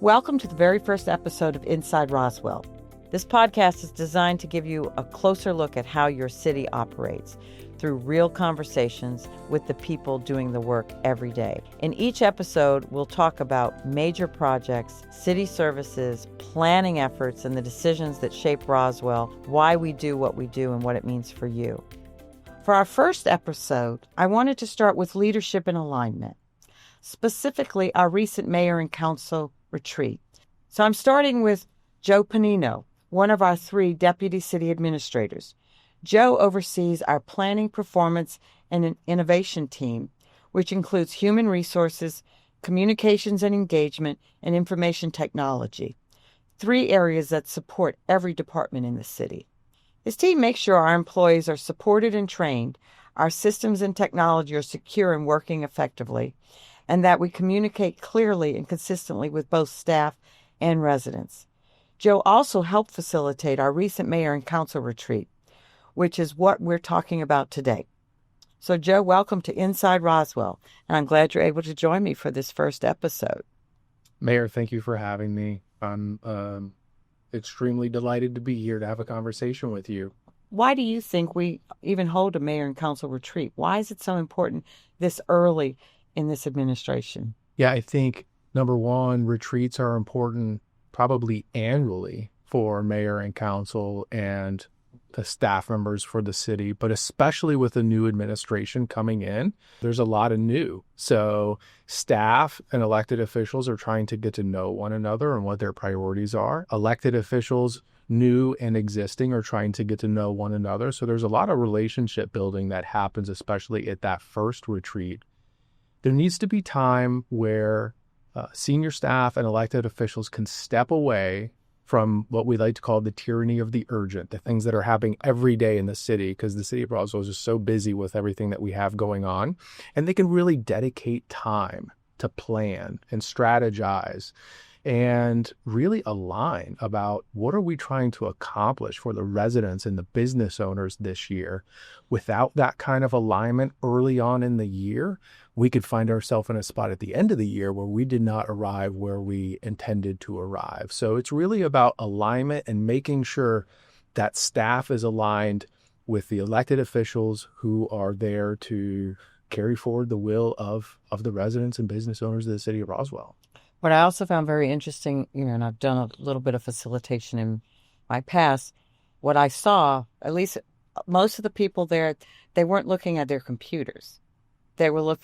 Welcome to the very first episode of Inside Roswell. This podcast is designed to give you a closer look at how your city operates through real conversations with the people doing the work every day. In each episode, we'll talk about major projects, city services, planning efforts, and the decisions that shape Roswell, why we do what we do, and what it means for you. For our first episode, I wanted to start with leadership and alignment, specifically our recent mayor and council retreat. So I'm starting with Joe Pennino, one of our 3 deputy city administrators. Joe oversees our planning, performance, and innovation team, which includes human resources, communications and engagement, and information technology, 3 areas that support every department in the city. His team makes sure our employees are supported and trained, our systems and technology are secure and working effectively, and that we communicate clearly and consistently with both staff and residents. Joe also helped facilitate our recent mayor and council retreat, which is what we're talking about today. So, Joe, welcome to Inside Roswell, and I'm glad you're able to join me for this first episode. Mayor, thank you for having me. I'm extremely delighted to be here to have a conversation with you. Why do you think we even hold a mayor and council retreat? Why is it so important this early in this administration? Yeah, I think, number one, retreats are important probably annually for mayor and council and the staff members for the city, but especially with the new administration coming in, there's a lot of new. So staff and elected officials are trying to get to know one another and what their priorities are. Elected officials, new and existing, are trying to get to know one another. So there's a lot of relationship building that happens, especially at that first retreat. There needs to be time where senior staff and elected officials can step away from what we like to call the tyranny of the urgent, the things that are happening every day in the city, because the city of Roswell is just so busy with everything that we have going on. And they can really dedicate time to plan and strategize and really align about what are we trying to accomplish for the residents and the business owners this year. Without that kind of alignment early on in the year, we could find ourselves in a spot at the end of the year where we did not arrive where we intended to arrive. So it's really about alignment and making sure that staff is aligned with the elected officials who are there to carry forward the will of the residents and business owners of the city of Roswell. What I also found very interesting, and I've done a little bit of facilitation in my past, what I saw, at least most of the people there, they weren't looking at their computers. They were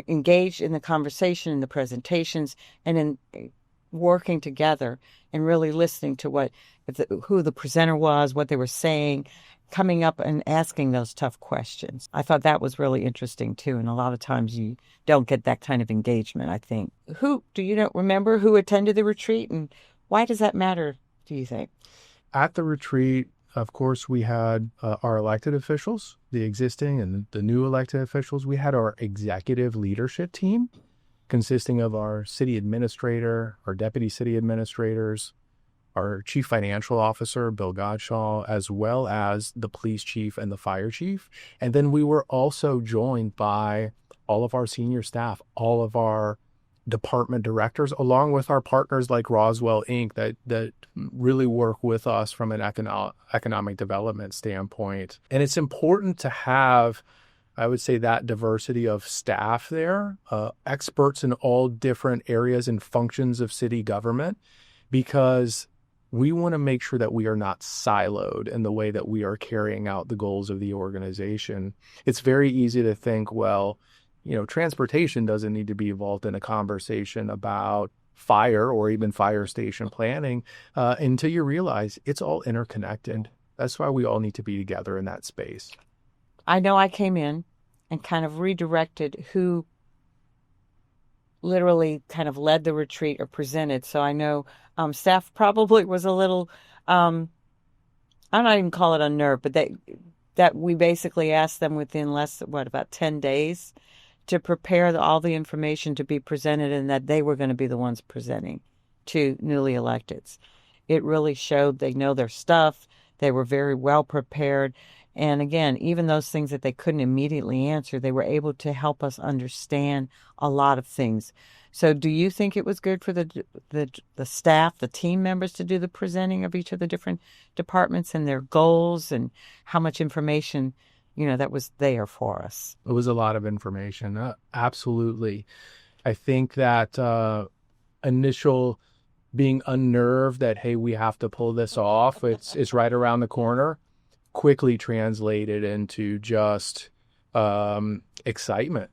engaged in the conversation, in the presentations, and in working together and really listening to who the presenter was, what they were saying, coming up and asking those tough questions. I thought that was really interesting too. And a lot of times you don't get that kind of engagement, I think. Remember who attended the retreat, and why does that matter, do you think? At the retreat, of course, we had our elected officials, the existing and the new elected officials. We had our executive leadership team consisting of our city administrator, our deputy city administrators, our chief financial officer, Bill Godshaw, as well as the police chief and the fire chief. And then we were also joined by all of our senior staff, all of our department directors, along with our partners like Roswell Inc. that really work with us from an economic development standpoint. And it's important to have, I would say, that diversity of staff there, experts in all different areas and functions of city government, because we want to make sure that we are not siloed in the way that we are carrying out the goals of the organization. It's very easy to think, well, transportation doesn't need to be involved in a conversation about fire or even fire station planning until you realize it's all interconnected. That's why we all need to be together in that space. I know I came in and kind of redirected who literally kind of led the retreat or presented. So I know staff probably was a little, I'm not even call it unnerved, but that we basically asked them within about 10 days to prepare all the information to be presented, and that they were going to be the ones presenting to newly electeds. It really showed they know their stuff. They were very well prepared. And again, even those things that they couldn't immediately answer, they were able to help us understand a lot of things. So do you think it was good for the staff, the team members to do the presenting of each of the different departments and their goals and how much information, that was there for us? It was a lot of information. Absolutely. I think that initial being unnerved that, hey, we have to pull this off, it's right around the corner, quickly translated into just excitement.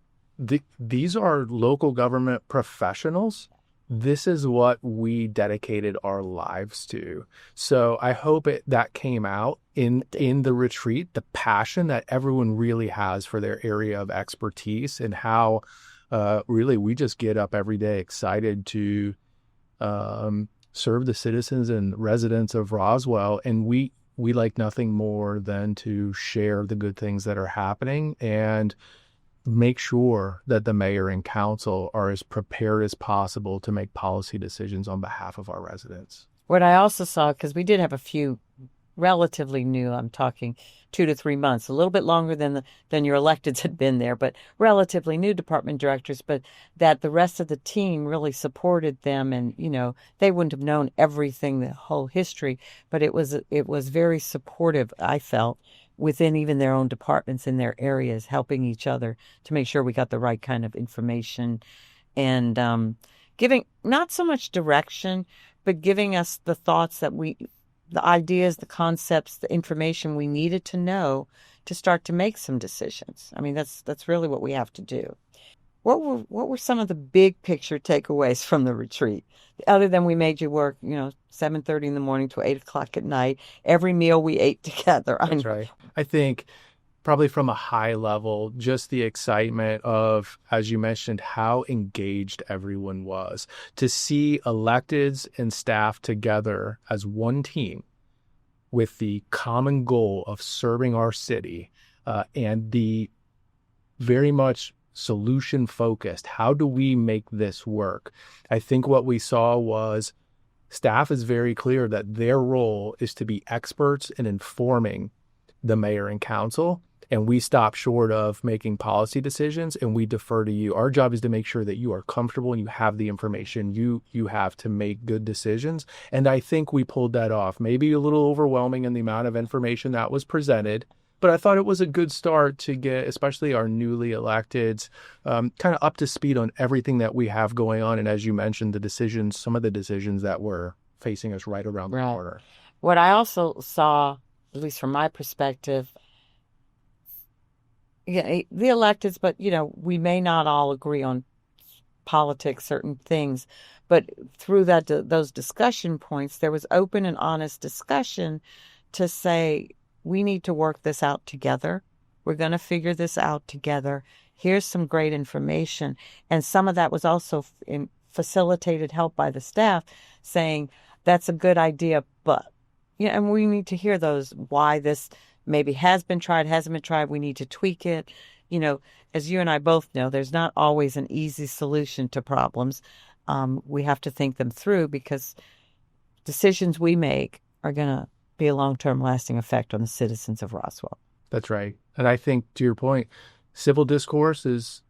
These are local government professionals. This is what we dedicated our lives to. So I hope that came out in the retreat, the passion that everyone really has for their area of expertise, and how really we just get up every day excited to serve the citizens and residents of Roswell. And we like nothing more than to share the good things that are happening and make sure that the mayor and council are as prepared as possible to make policy decisions on behalf of our residents. What I also saw, because we did have a few relatively new, I'm talking 2 to 3 months, a little bit longer than your electeds had been there, but relatively new department directors, but that the rest of the team really supported them. And, they wouldn't have known everything, the whole history, but it was very supportive, I felt, within even their own departments in their areas, helping each other to make sure we got the right kind of information and giving not so much direction, but giving us the thoughts the ideas, the concepts, the information we needed to know to start to make some decisions. I mean, that's really what we have to do. What were some of the big picture takeaways from the retreat? Other than we made you work, 7:30 in the morning to 8 o'clock at night, every meal we ate together. That's right. I think probably from a high level, just the excitement of, as you mentioned, how engaged everyone was. To see electeds and staff together as one team with the common goal of serving our city and the very much solution focused. How do we make this work? I think what we saw was staff is very clear that their role is to be experts in informing the mayor and council, and we stop short of making policy decisions and we defer to you. Our job is to make sure that you are comfortable and you have the information you have to make good decisions. And I think we pulled that off. Maybe a little overwhelming in the amount of information that was presented, but I thought it was a good start to get, especially our newly electeds, kind of up to speed on everything that we have going on. And as you mentioned, some of the decisions that were facing us right around the corner. What I also saw, at least from my perspective, the electeds, but, we may not all agree on politics, certain things, but through those discussion points, there was open and honest discussion to say, we need to work this out together. We're going to figure this out together. Here's some great information. And some of that was also facilitated, help by the staff saying, that's a good idea, but, and we need to hear those, why this maybe has been tried, hasn't been tried. We need to tweak it. As you and I both know, there's not always an easy solution to problems. We have to think them through because decisions we make are going to be a long-term lasting effect on the citizens of Roswell. That's right. And I think, to your point, civil discourse is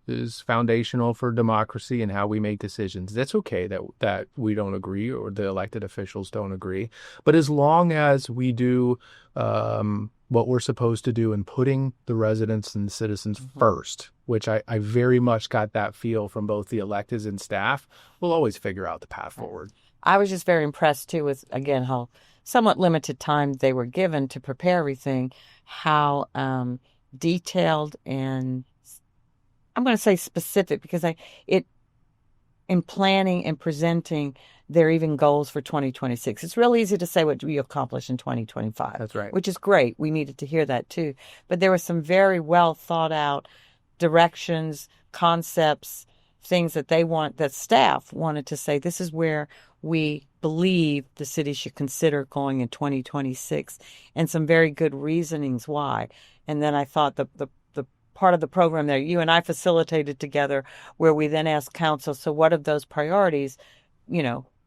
foundational for democracy and how we make decisions. That's okay that we don't agree or the elected officials don't agree. But as long as we do what we're supposed to do in putting the residents and the citizens first, which I very much got that feel from both the electeds and staff, we'll always figure out the path forward. I was just very impressed, too, with, again, how somewhat limited time they were given to prepare everything, how detailed and I'm going to say specific because in planning and presenting, there are even goals for 2026. It's real easy to say what we accomplish in 2025. That's right. Which is great. We needed to hear that too. But there were some very well thought out directions, concepts, things that staff wanted to say, this is where we believe the city should consider going in 2026, and some very good reasonings why. And then I thought the part of the program there, you and I facilitated together, where we then asked council, so what of those priorities,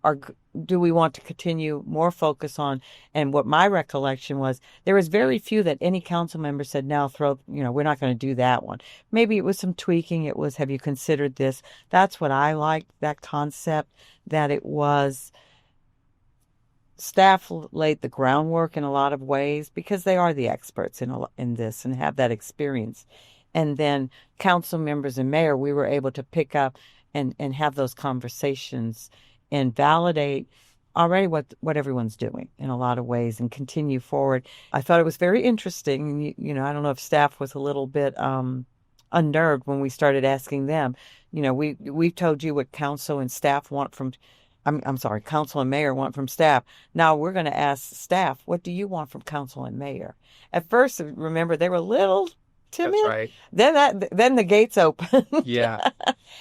Or do we want to continue more focus on? And what my recollection was, there was very few that any council member said, now we're not going to do that one. Maybe it was some tweaking. It was, have you considered this? That's what I liked, that concept, that it was staff laid the groundwork in a lot of ways because they are the experts in this and have that experience. And then council members and mayor, we were able to pick up and have those conversations and validate already what everyone's doing in a lot of ways and continue forward. I thought it was very interesting. I don't know if staff was a little bit unnerved when we started asking them. We've told you what council and staff want from. I'm sorry, council and mayor want from staff. Now we're going to ask staff, what do you want from council and mayor? At first, remember, they were a little timid. That's right. Then the gates opened. Yeah.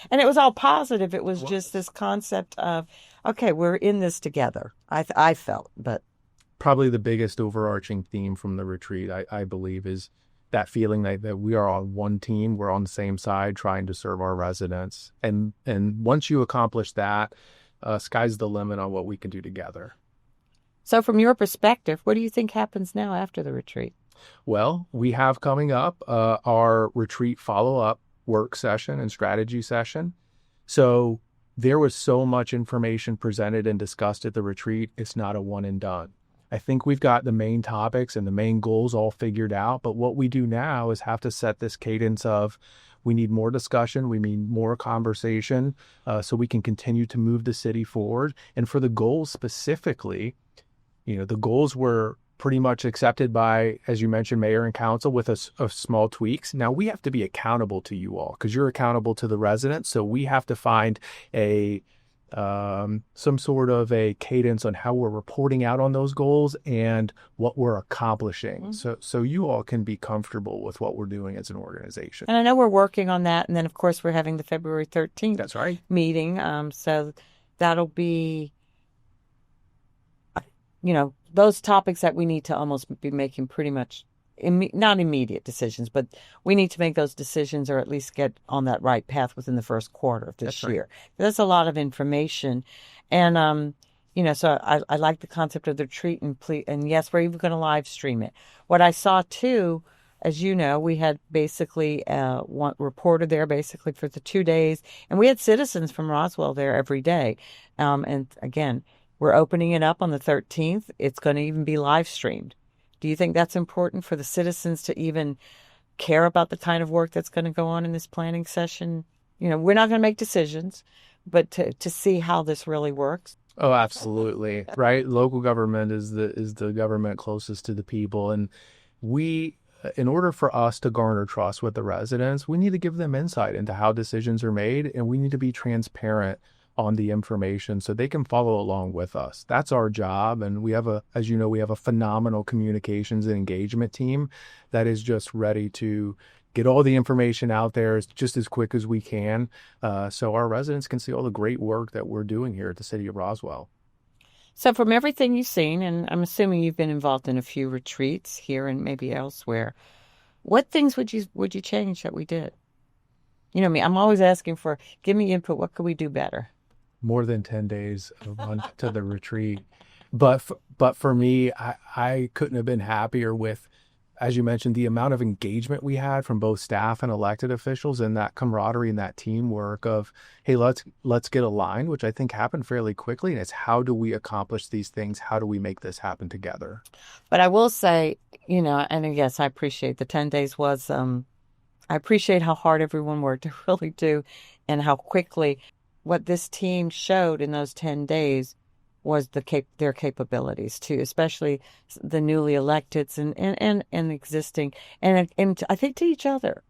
And it was all positive. It was just this concept of, okay, we're in this together. I felt, but probably the biggest overarching theme from the retreat, I believe, is that feeling that we are on one team, we're on the same side trying to serve our residents. And once you accomplish that, sky's the limit on what we can do together. So from your perspective, what do you think happens now after the retreat? Well, we have coming up our retreat follow-up work session and strategy session. So there was so much information presented and discussed at the retreat. It's not a one and done. I think we've got the main topics and the main goals all figured out. But what we do now is have to set this cadence of, we need more discussion. We need more conversation so we can continue to move the city forward. And for the goals specifically, the goals were pretty much accepted by, as you mentioned, mayor and council with a small tweaks. Now we have to be accountable to you all because you're accountable to the residents. So we have to find some sort of a cadence on how we're reporting out on those goals and what we're accomplishing. Mm-hmm. So you all can be comfortable with what we're doing as an organization. And I know we're working on that. And then, of course, we're having the February 13th That's right. meeting. So that'll be, those topics that we need to almost be making pretty much not immediate decisions, but we need to make those decisions or at least get on that right path within the first quarter of this year. Right. That's a lot of information. And, so I like the concept of the retreat and yes, we're even going to live stream it. What I saw too, as you know, we had basically one reporter there basically for the 2 days, and we had citizens from Roswell there every day. And again, we're opening it up on the 13th. It's going to even be live streamed. Do you think that's important for the citizens to even care about the kind of work that's going to go on in this planning session? We're not going to make decisions, but to see how this really works. Oh, absolutely. Right. Local government is the government closest to the people. And in order for us to garner trust with the residents, we need to give them insight into how decisions are made. And we need to be transparent on the information so they can follow along with us. That's our job. And we have as you know, we have a phenomenal communications and engagement team that is just ready to get all the information out there just as quick as we can. So our residents can see all the great work that we're doing here at the city of Roswell. So from everything you've seen, and I'm assuming you've been involved in a few retreats here and maybe elsewhere, what things would you change that we did? Me, I'm always asking for, give me input. What could we do better? More than 10 days to the retreat. But for me, I couldn't have been happier with, as you mentioned, the amount of engagement we had from both staff and elected officials and that camaraderie and that teamwork of, hey, let's get aligned, which I think happened fairly quickly. And it's how do we accomplish these things? How do we make this happen together? But I will say, and yes, I appreciate the 10 days was, I appreciate how hard everyone worked. I really do. And how quickly what this team showed in those 10 days was their capabilities too, especially the newly electeds and existing, and I think to each other,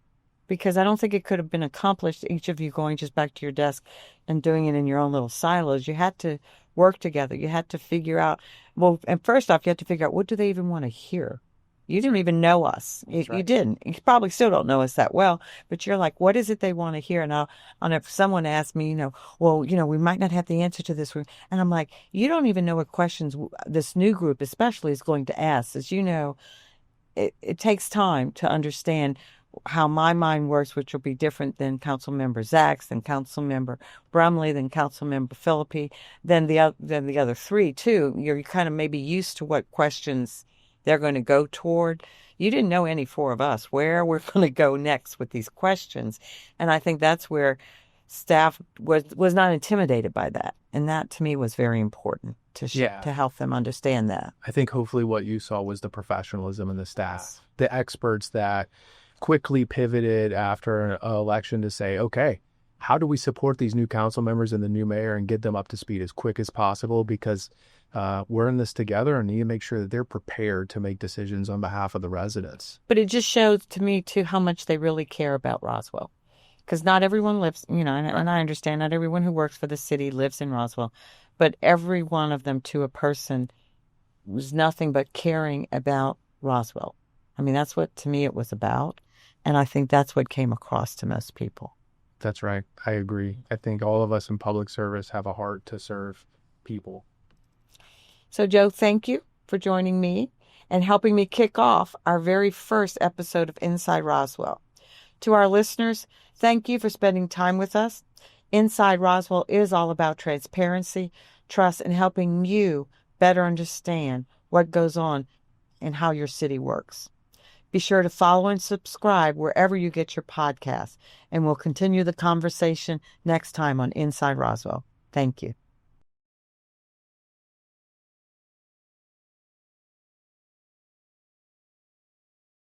because I don't think it could have been accomplished, each of you going just back to your desk and doing it in your own little silos. You had to work together. You had to figure out, well, and first off, you had to figure out, what do they even want to hear? You didn't even know us. Right. You didn't. You probably still don't know us that well, but you're like, what is it they want to hear? And if someone asks me, we might not have the answer to this. And I'm like, you don't even know what questions this new group especially is going to ask. As you know, it takes time to understand how my mind works, which will be different than Councilmember Zach's, than Councilmember Brumley, than Councilmember Philippi, than the other three too. You're kind of maybe used to what questions they're going to go toward. You didn't know, any four of us, where we're going to go next with these questions, and I think that's where staff was not intimidated by that, and that to me was very important to help them understand that. I think hopefully what you saw was the professionalism in the staff, the experts that quickly pivoted after an election to say, okay, how do we support these new council members and the new mayor and get them up to speed as quick as possible? Because we're in this together and need to make sure that they're prepared to make decisions on behalf of the residents. But it just shows to me, too, how much they really care about Roswell. Because not everyone lives, and I understand not everyone who works for the city lives in Roswell, but every one of them, to a person, was nothing but caring about Roswell. I mean, that's what, to me, it was about. And I think that's what came across to most people. That's right. I agree. I think all of us in public service have a heart to serve people. So, Joe, thank you for joining me and helping me kick off our very first episode of Inside Roswell. To our listeners, thank you for spending time with us. Inside Roswell is all about transparency, trust, and helping you better understand what goes on and how your city works. Be sure to follow and subscribe wherever you get your podcasts, and we'll continue the conversation next time on Inside Roswell. Thank you.